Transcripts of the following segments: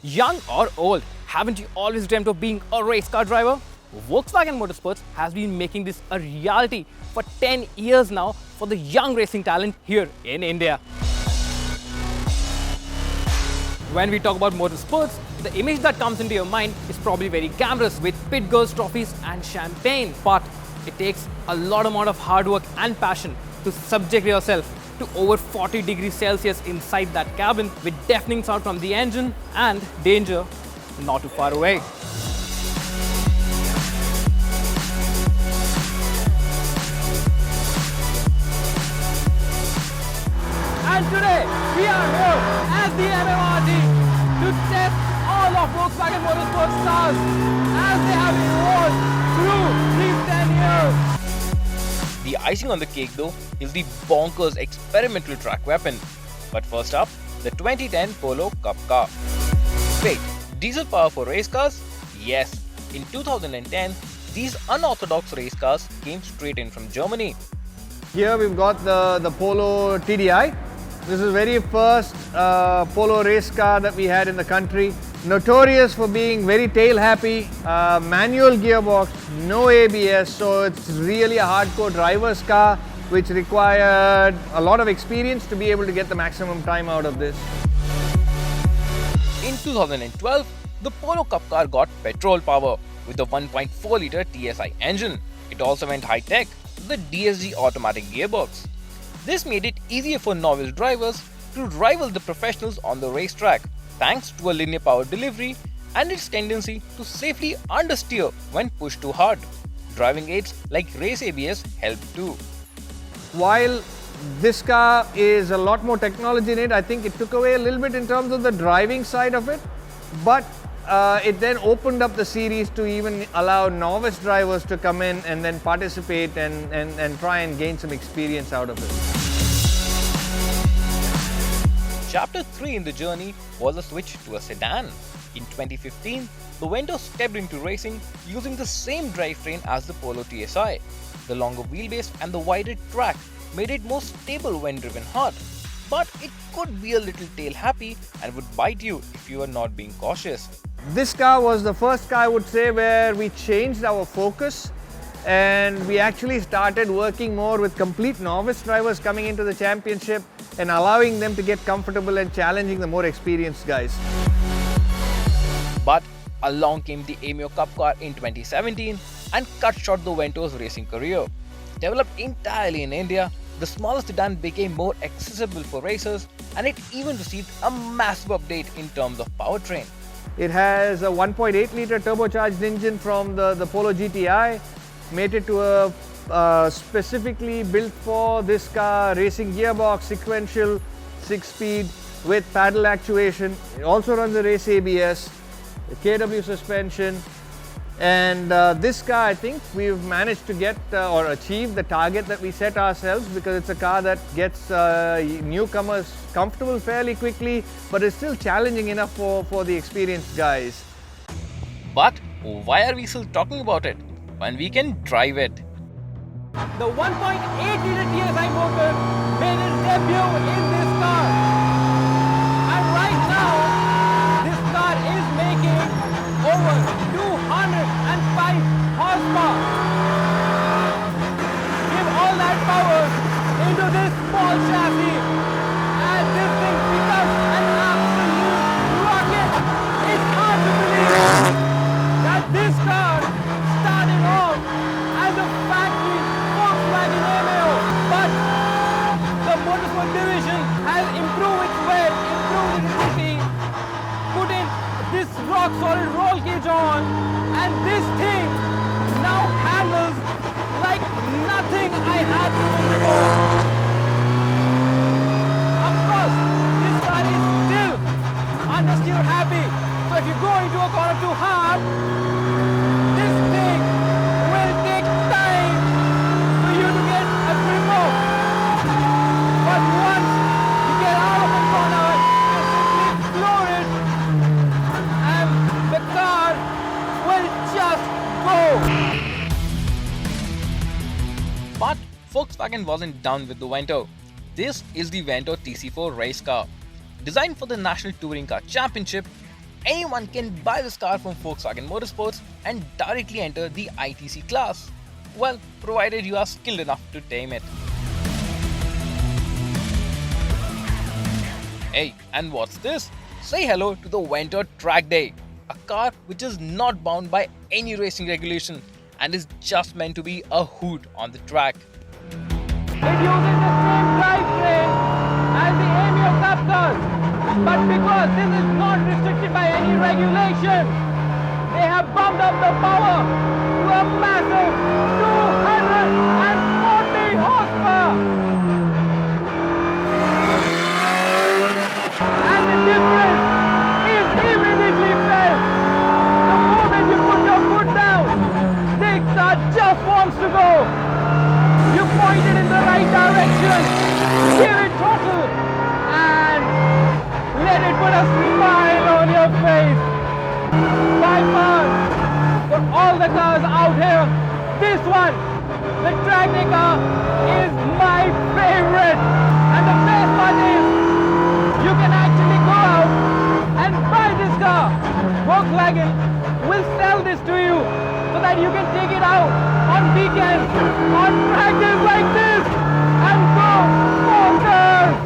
Young or old, haven't you always dreamt of being a race car driver? Volkswagen Motorsports has been making this a reality for 10 years now for the young racing talent here in India. When we talk about motorsports, the image that comes into your mind is probably very glamorous with pit girls trophies and champagne. But it takes a lot amount of hard work and passion to subject yourself to over 40 degrees Celsius inside that cabin with deafening sound from the engine and danger not too far away. And today we are here as the MMRT to test all of Volkswagen Motorsports cars as they have evolved through these 10 years. The icing on the cake though is the bonkers experimental track weapon. But first up, the 2010 Polo Cup car. Wait, diesel power for race cars? Yes, in 2010, these unorthodox race cars came straight in from Germany. Here we've got the Polo TDI. This is the very first Polo race car that we had in the country. Notorious for being very tail happy, manual gearbox, no ABS, so it's really a hardcore driver's car which required a lot of experience to be able to get the maximum time out of this. In 2012, the Polo Cup car got petrol power with a 1.4 litre TSI engine. It also went high tech with the DSG automatic gearbox. This made it easier for novice drivers to rival the professionals on the racetrack, thanks to a linear power delivery and its tendency to safely understeer when pushed too hard. Driving aids like Race ABS help too. While this car is a lot more technology in it, I think it took away a little bit in terms of the driving side of it, but it then opened up the series to even allow novice drivers to come in and then participate and try and gain some experience out of it. Chapter 3 in the journey was a switch to a sedan. In 2015, the Vento stepped into racing using the same drivetrain as the Polo TSI. The longer wheelbase and the wider track made it more stable when driven hard. But it could be a little tail happy and would bite you if you are not being cautious. This car was the first car, I would say, where we changed our focus and we actually started working more with complete novice drivers coming into the championship and allowing them to get comfortable and challenging the more experienced guys. But along came the Amio Cup car in 2017 and cut short the Vento's racing career. Developed entirely in India, the smaller sedan became more accessible for racers and it even received a massive update in terms of powertrain. It has a 1.8 litre turbocharged engine from the Polo GTI, made it to a specifically built for this car racing gearbox, sequential 6-speed with paddle actuation. It also runs a Race ABS, a KW suspension, and this car, I think we've managed to get or achieve the target that we set ourselves, because it's a car that gets newcomers comfortable fairly quickly, but it's still challenging enough for the experienced guys. But why are we still talking about it when we can drive it? The 1.8 litre TSI motor made its debut in this car. And right now, this car is making over 205 horsepower. Give all that power into this small chassis and this thing becomes an absolute rocket. It's hard to believe that this car started off as a factory Volkswagen Amio, but the motorsport division has improved its weight, improved its efficiency, put in this rock solid roll cage on, and this thing now handles like nothing I had before. Of course, this car is still understeer happy, so if you go into a corner too hard, this thing will take time for you to get a grip of. But once you get out of the corner, you simply floor it and the car will just go. But Volkswagen wasn't done with the Vento. This is the Vento TC4 race car. Designed for the National Touring Car Championship, anyone can buy this car from Volkswagen Motorsports and directly enter the ITC class. Well, provided you are skilled enough to tame it. Hey, and what's this? Say hello to the Vento Track Day, a car which is not bound by any racing regulation and is just meant to be a hoot on the track. It uses the same drivetrain as the Emio Cup cars, but because this is not restricted by any regulation, they have bumped up the power to a massive 240 horsepower. And the difference is immediately felt. The moment you put your foot down, this car just wants to go. You point it in the right direction, give it throttle, and let it put a smile on your face. By far, for all the cars out here, this one, the track day car, is my favorite. And the best part is, you can actually go out and buy this car. Volkswagen will sell this to you so that you can take it out on weekends, on track days like this, and go bonkers.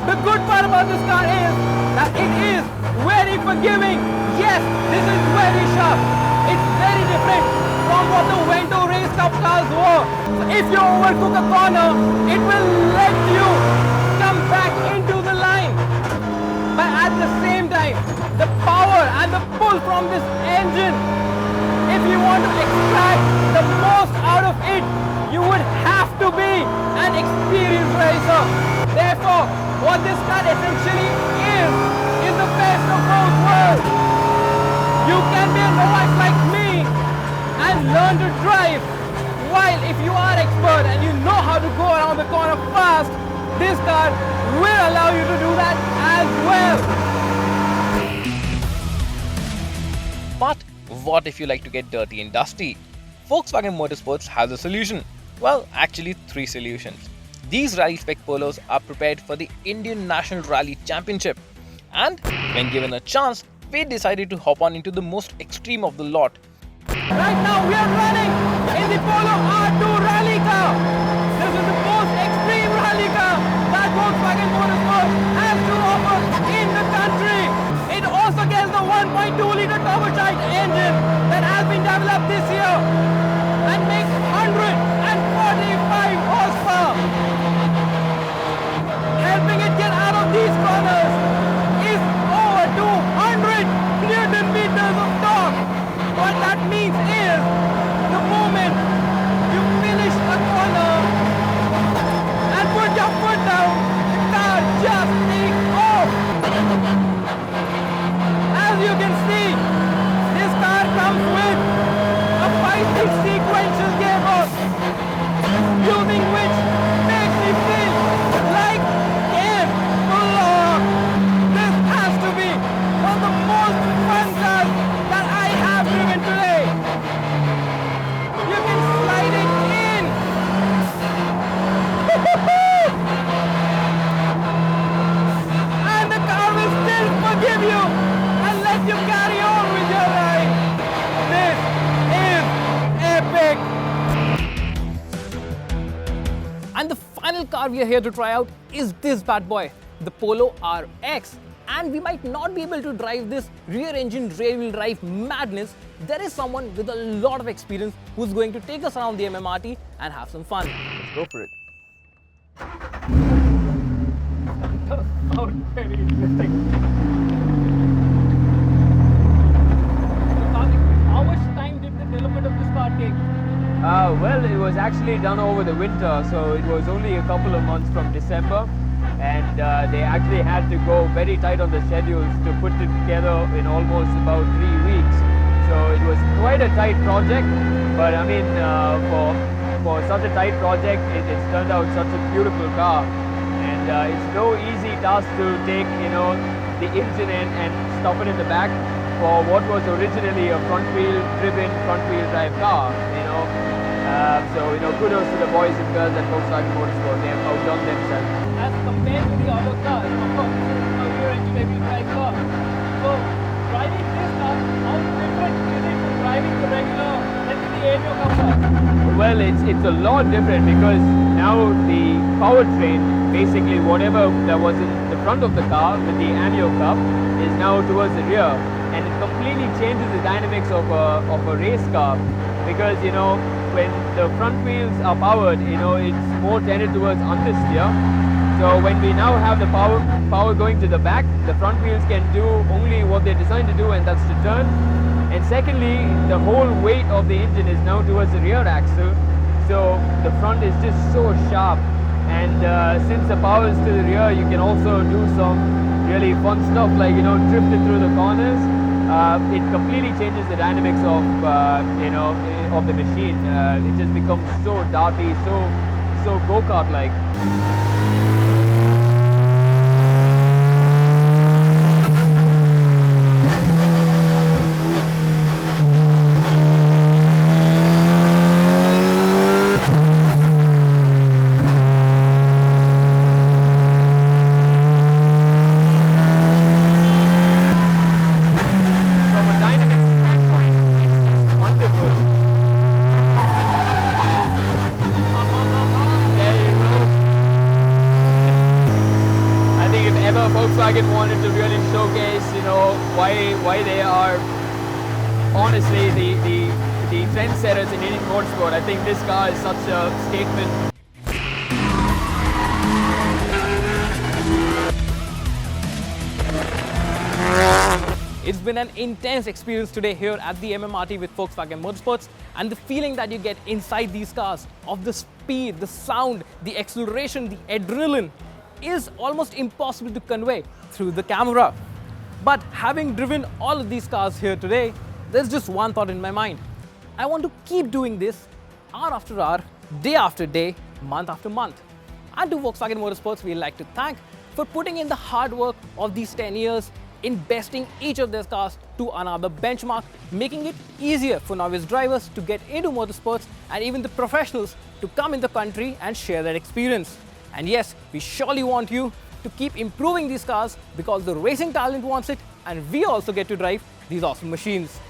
The good part about this car is that it is very forgiving. Yes, this is very sharp. It's very different from what the Vento Race Cup cars were. So if you overcook a corner, it will let you come back into the line. But at the same time, the power and the pull from this engine, if you want to extract the most out of it, you would have to be an experienced racer. Therefore, what this car essentially is the best of both worlds. You can be a novice like me and learn to drive, while if you are expert and you know how to go around the corner fast, this car will allow you to do that as well. But what if you like to get dirty and dusty? Volkswagen Motorsports has a solution. Well, actually 3 solutions. These rally spec polos are prepared for the Indian National Rally Championship. And when given a chance, we decided to hop on into the most extreme of the lot. Right now we are running in the Polo R2 rally car. This is the most extreme rally car that Volkswagen Motorsports has to offer in the country. It also gets the 1.2-liter turbocharged engine that has been developed this year and makes 145 horsepower. Helping it get out of these corners is over 200 Newton meters of torque. What that means is, the moment you finish a corner and put your foot down, the car just takes off. As you can see, this car comes with a 5-speed sequential gearbox, using which makes me feel like in full. This has to be one of the most fun cars that I have driven today. You can slide it in. And the car will still forgive you and let you carry on with your ride. This is epic. And the final car we are here to try out is this bad boy, the Polo RX. And we might not be able to drive this rear engine rear wheel drive madness. There is someone with a lot of experience who's going to take us around the MMRT and have some fun. Let's go for it. Sounds very interesting. How much time did the development of this car take? Well, it was actually done over the winter, so it was only a couple of months from December, and they actually had to go very tight on the schedules to put it together in almost about 3 weeks. So it was quite a tight project, but I mean, for such a tight project, it's turned out such a beautiful car, and it's no easy task to take, the engine in and stuff it in the back for what was originally a front-wheel drive car, So, kudos to the boys and girls at Volkswagen Motorsports. They have outdone themselves. As compared to the other cars, of course, this is a rear engine drive car. So, Well, it's a lot different because now the powertrain, basically whatever that was in the front of the car with the amio cup, is now towards the rear, and it completely changes the dynamics of a race car, because when the front wheels are powered, it's more tended towards understeer. So when we now have the power going to the back, the front wheels can do only what they're designed to do, and that's to turn. And secondly, the whole weight of the engine is now towards the rear axle, so the front is just so sharp. And since the power is to the rear, you can also do some really fun stuff like drift it through the corners. It completely changes the dynamics of of the machine. It just becomes so darty, so go-kart like. Volkswagen wanted to really showcase, why they are honestly the trendsetters in Indian motorsport. I think this car is such a statement. It's been an intense experience today here at the MMRT with Volkswagen Motorsports, and the feeling that you get inside these cars of the speed, the sound, the acceleration, the adrenaline is almost impossible to convey through the camera. But having driven all of these cars here today, there's just one thought in my mind. I want to keep doing this hour after hour, day after day, month after month. And to Volkswagen Motorsports, we'd like to thank for putting in the hard work of these 10 years, investing each of their cars to another benchmark, making it easier for novice drivers to get into motorsports, and even the professionals to come in the country and share their experience. And yes, we surely want you to keep improving these cars because the racing talent wants it, and we also get to drive these awesome machines.